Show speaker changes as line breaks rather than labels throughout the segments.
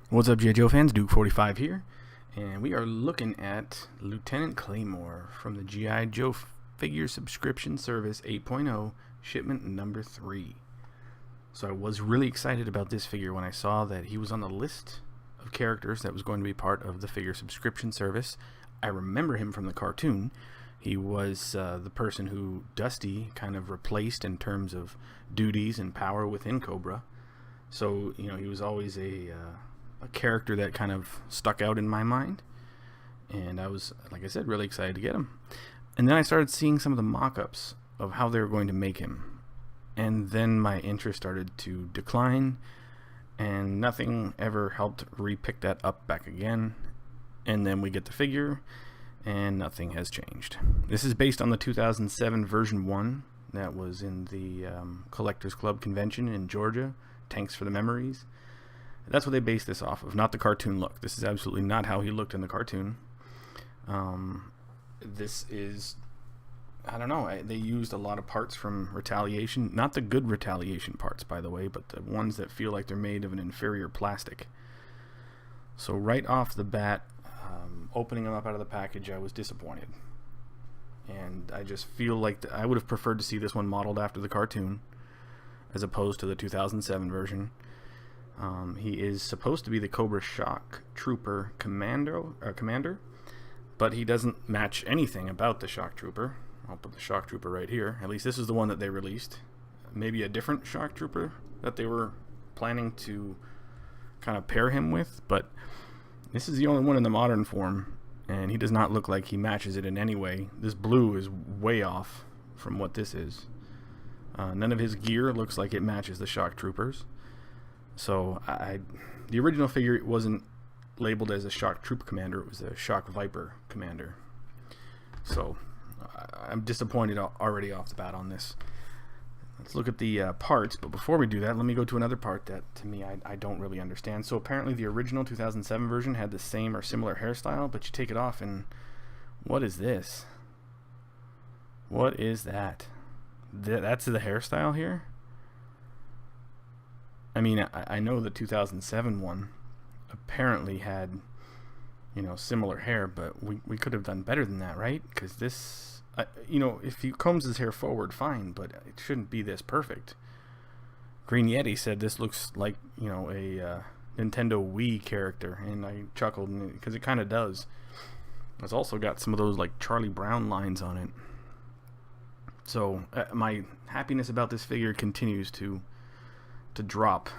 What's up, G.I. Joe fans? Duke45 here, and we are looking at Lieutenant Claymore from the G.I. Joe Figure Subscription Service 8.0, shipment number 3. So I was really excited about this figure when I saw that he was on the list of characters that was going to be part of the Figure Subscription Service. I remember him from the cartoon. He was the person who Dusty kind of replaced in terms of duties and power within Cobra. So, you know, he was always a character that kind of stuck out in my mind, and I was, like I said, really excited to get him. And then I started seeing some of the mock-ups of how they were going to make him, and then my interest started to decline, and nothing ever helped re-pick that up back again. And then we get the figure, and nothing has changed. This is based on the 2007 version 1 that was in the Collectors Club convention in Georgia. Tanks for the Memories. That's what they based this off of, not the cartoon look. This is absolutely not how he looked in the cartoon. This is, I don't know, they used a lot of parts from Retaliation. Not the good Retaliation parts, by the way, but the ones that feel like they're made of an inferior plastic. So right off the bat, opening them up out of the package, I was disappointed. And I just feel like I would have preferred to see this one modeled after the cartoon, as opposed to the 2007 version. He is supposed to be the Cobra Shock Trooper commander, but he doesn't match anything about the Shock Trooper. I'll put the Shock Trooper right here. At least this is the one that they released. Maybe a different Shock Trooper that they were planning to kind of pair him with, but this is the only one in the modern form, and he does not look like he matches it in any way. This blue is way off from what this is. None of his gear looks like it matches the Shock Troopers. So the original figure wasn't labeled as a Shock Troop Commander, it was a Shock Viper Commander. So I'm disappointed already off the bat on this. Let's look at the parts, but before we do that, let me go to another part that to me I don't really understand. So apparently the original 2007 version had the same or similar hairstyle, but you take it off and what is this? What is that? That's the hairstyle here? I mean, I know the 2007 one apparently had, you know, similar hair, but we could have done better than that, right? Because this, you know, if he combs his hair forward, fine, but it shouldn't be this perfect. Green Yeti said this looks like, you know, a Nintendo Wii character, and I chuckled because it kind of does. It's also got some of those, like, Charlie Brown lines on it. So my happiness about this figure continues to drop.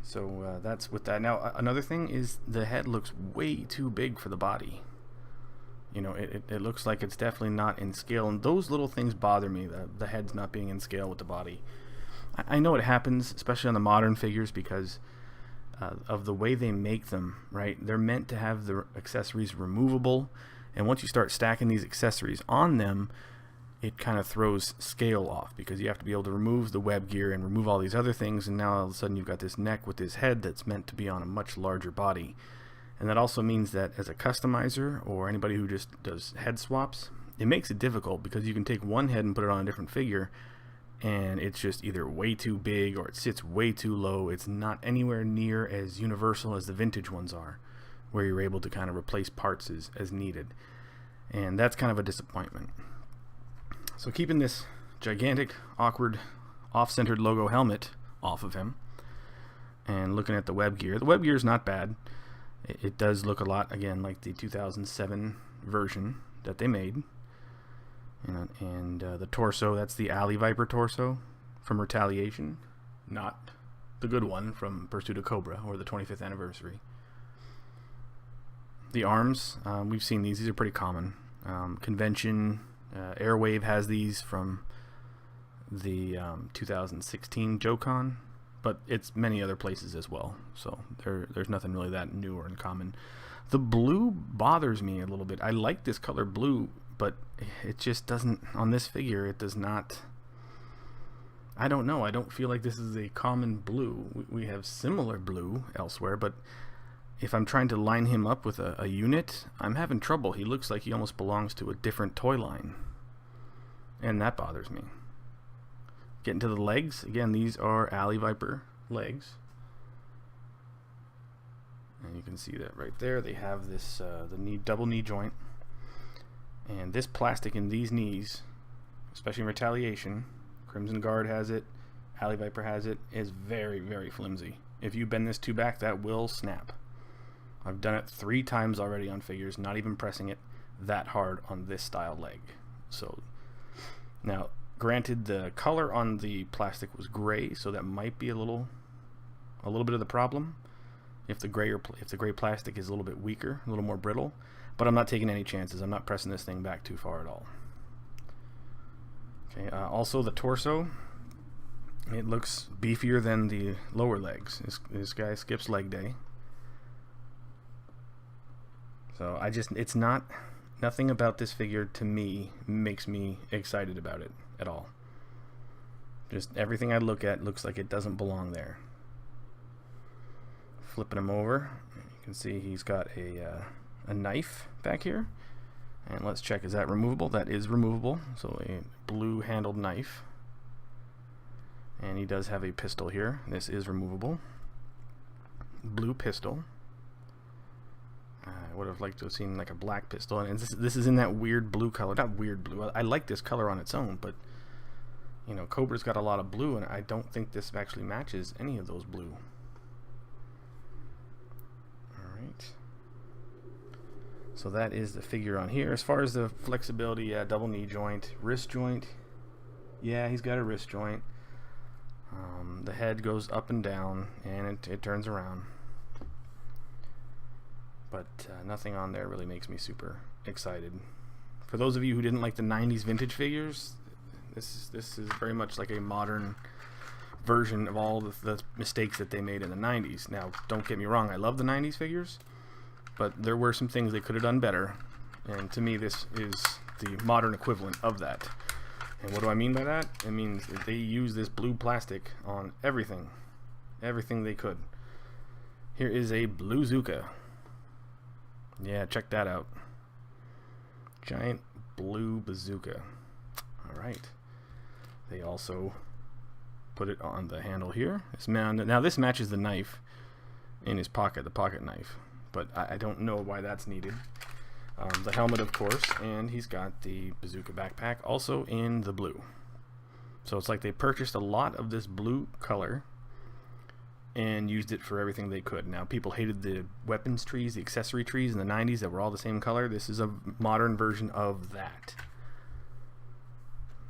So that's with that. Now another thing is the head looks way too big for the body. You know, it looks like it's definitely not in scale, and those little things bother me, the head's not being in scale with the body. I know it happens, especially on the modern figures, because of the way they make them, right? They're meant to have the accessories removable, and once you start stacking these accessories on them, it kind of throws scale off, because you have to be able to remove the web gear and remove all these other things, and now all of a sudden you've got this neck with this head that's meant to be on a much larger body. And that also means that as a customizer or anybody who just does head swaps, it makes it difficult, because you can take one head and put it on a different figure and it's just either way too big or it sits way too low. It's not anywhere near as universal as the vintage ones are, where you're able to kind of replace parts as needed, and that's kind of a disappointment. So keeping this gigantic, awkward, off-centered logo helmet off of him, and looking at the web gear. The web gear is not bad. It does look a lot, again, like the 2007 version that they made. And the torso, that's the Alley Viper torso from Retaliation, not the good one from Pursuit of Cobra or the 25th anniversary. The arms, we've seen these. These are pretty common. Convention... Airwave has these from the 2016 JoeCon, but it's many other places as well, so there's nothing really that new or uncommon. The blue bothers me a little bit. I like this color blue, but it just doesn't, on this figure, it does not, I don't know, I don't feel like this is a common blue. We have similar blue elsewhere, but if I'm trying to line him up with a unit, I'm having trouble. He looks like he almost belongs to a different toy line, and that bothers me. Getting to the legs, again, these are Alley Viper legs. And you can see that right there. They have this the double knee joint, and this plastic in these knees, especially in retaliation, Crimson Guard has it, Alley Viper has it, is very, very flimsy. If you bend this too back, that will snap. I've done it 3 times already on figures, not even pressing it that hard on this style leg. So now, granted, the color on the plastic was gray, so that might be a little bit of the problem. If the gray plastic is a little bit weaker, a little more brittle, but I'm not taking any chances. I'm not pressing this thing back too far at all. Okay. Also, the torso, it looks beefier than the lower legs. This guy skips leg day. So it's nothing about this figure to me makes me excited about it at all. Just everything I look at looks like it doesn't belong there. Flipping him over, you can see he's got a knife back here. And let's check, is that removable? That is removable. So a blue handled knife. And he does have a pistol here. This is removable. Blue pistol. I would have liked to have seen like a black pistol, and this is in that weird blue color. Not weird blue. I like this color on its own, but you know, Cobra's got a lot of blue, and I don't think this actually matches any of those blue. Alright. So that is the figure on here. As far as the flexibility, yeah, double knee joint, wrist joint. Yeah, he's got a wrist joint. The head goes up and down, and it turns around. But nothing on there really makes me super excited. For those of you who didn't like the 90s vintage figures, this is very much like a modern version of all the mistakes that they made in the 90s. Now, don't get me wrong, I love the 90s figures, but there were some things they could have done better, and to me this is the modern equivalent of that. And what do I mean by that? It means that they use this blue plastic on everything they could. Here is a Bazooka. Yeah, check that out. Giant blue bazooka. Alright. They also put it on the handle here. Now this matches the knife in his pocket, the pocket knife. But I don't know why that's needed. The helmet, of course, and he's got the Bazooka Backpack also in the blue. So it's like they purchased a lot of this blue color and used it for everything they could. Now, people hated the weapons trees, the accessory trees in the 90s that were all the same color. This is a modern version of that.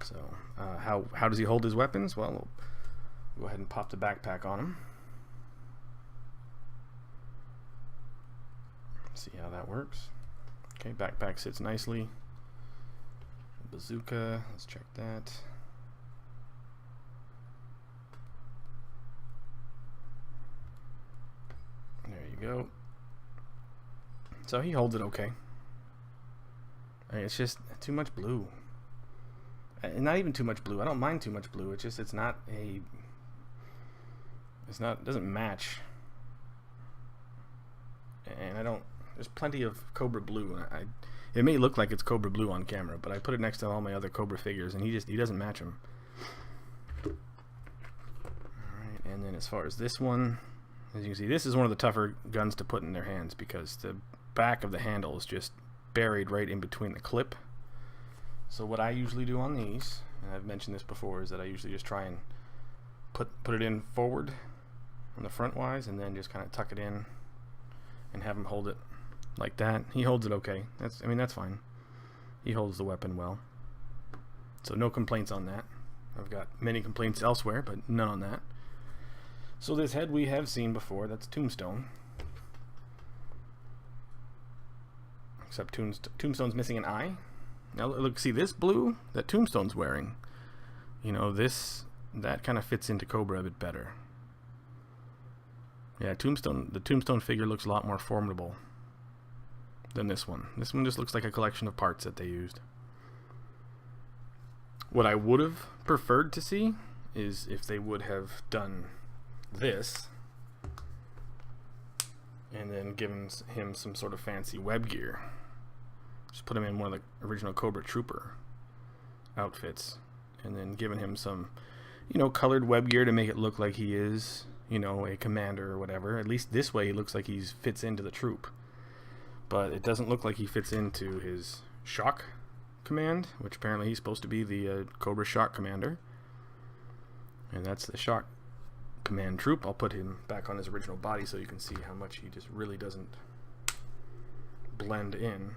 So, how does he hold his weapons? Well, we'll go ahead and pop the backpack on him. See how that works. Okay, backpack sits nicely. Bazooka, let's check that. There you go. So he holds it okay. It's just too much blue. Not even too much blue. I don't mind too much blue. It's just it doesn't match. And I don't. There's plenty of Cobra blue. It may look like it's Cobra blue on camera, but I put it next to all my other Cobra figures, and he doesn't match them. All right, and then as far as this one, as you can see, this is one of the tougher guns to put in their hands because the back of the handle is just buried right in between the clip. So what I usually do on these, and I've mentioned this before, is that I usually just try and put it in forward on the front wise, and then just kind of tuck it in and have him hold it like that. He holds it okay. That's fine. He holds the weapon well. So no complaints on that. I've got many complaints elsewhere, but none on that. So this head we have seen before. That's Tombstone. Except Tombstone's missing an eye. Now look, see this blue that Tombstone's wearing? You know, that kind of fits into Cobra a bit better. Yeah, the Tombstone figure looks a lot more formidable than this one. This one just looks like a collection of parts that they used. What I would have preferred to see is if they would have done this and then given him some sort of fancy web gear. Just put him in one of the original Cobra Trooper outfits and then given him some, colored web gear to make it look like he is, you know, a commander or whatever. At least this way he looks like he fits into the troop. But it doesn't look like he fits into his shock command, which apparently he's supposed to be the Cobra shock commander. And that's the shock command troop. I'll put him back on his original body so you can see how much he just really doesn't blend in.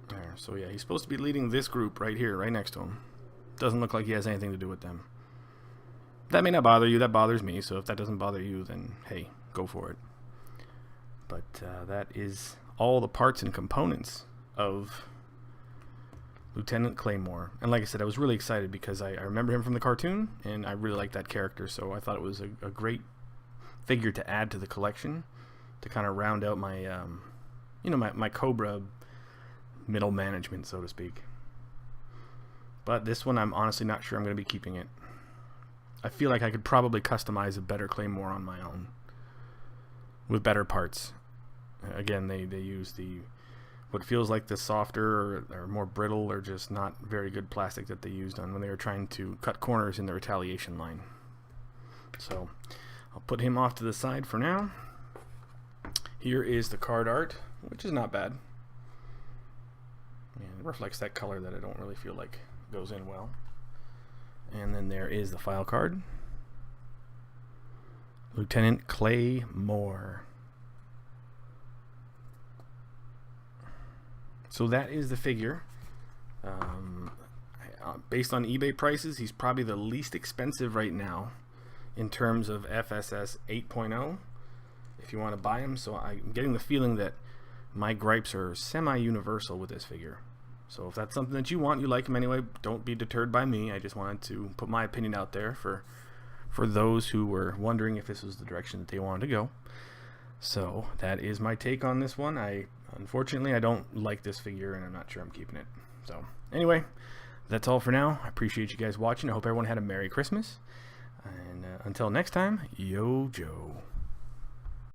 There. So yeah, he's supposed to be leading this group right here, right next to him. Doesn't look like he has anything to do with them. That may not bother you. That bothers me. So if that doesn't bother you, then hey, go for it. But that is all the parts and components of Lieutenant Claymore. And like I said, I was really excited because I remember him from the cartoon, and I really like that character. So I thought it was a great figure to add to the collection to kind of round out my, you know, my Cobra middle management, so to speak. But this one, I'm honestly not sure I'm going to be keeping it. I feel like I could probably customize a better Claymore on my own with better parts. Again, they use what feels like the softer or more brittle or just not very good plastic that they used on when they were trying to cut corners in the retaliation line. So I'll put him off to the side for now. Here is the card art, which is not bad. And it reflects that color that I don't really feel like goes in well. And then there is the file card. Lieutenant Claymore. So that is the figure. Based on eBay prices, he's probably the least expensive right now in terms of FSS 8.0 if you want to buy him. So I'm getting the feeling that my gripes are semi-universal with this figure. So if that's something that you want, you like him anyway, don't be deterred by me. I just wanted to put my opinion out there for those who were wondering if this was the direction that they wanted to go. So that is my take on this one. Unfortunately, I don't like this figure, and I'm not sure I'm keeping it. So anyway, that's all for now. I appreciate you guys watching. I hope everyone had a Merry Christmas. And until next time, Yo Joe.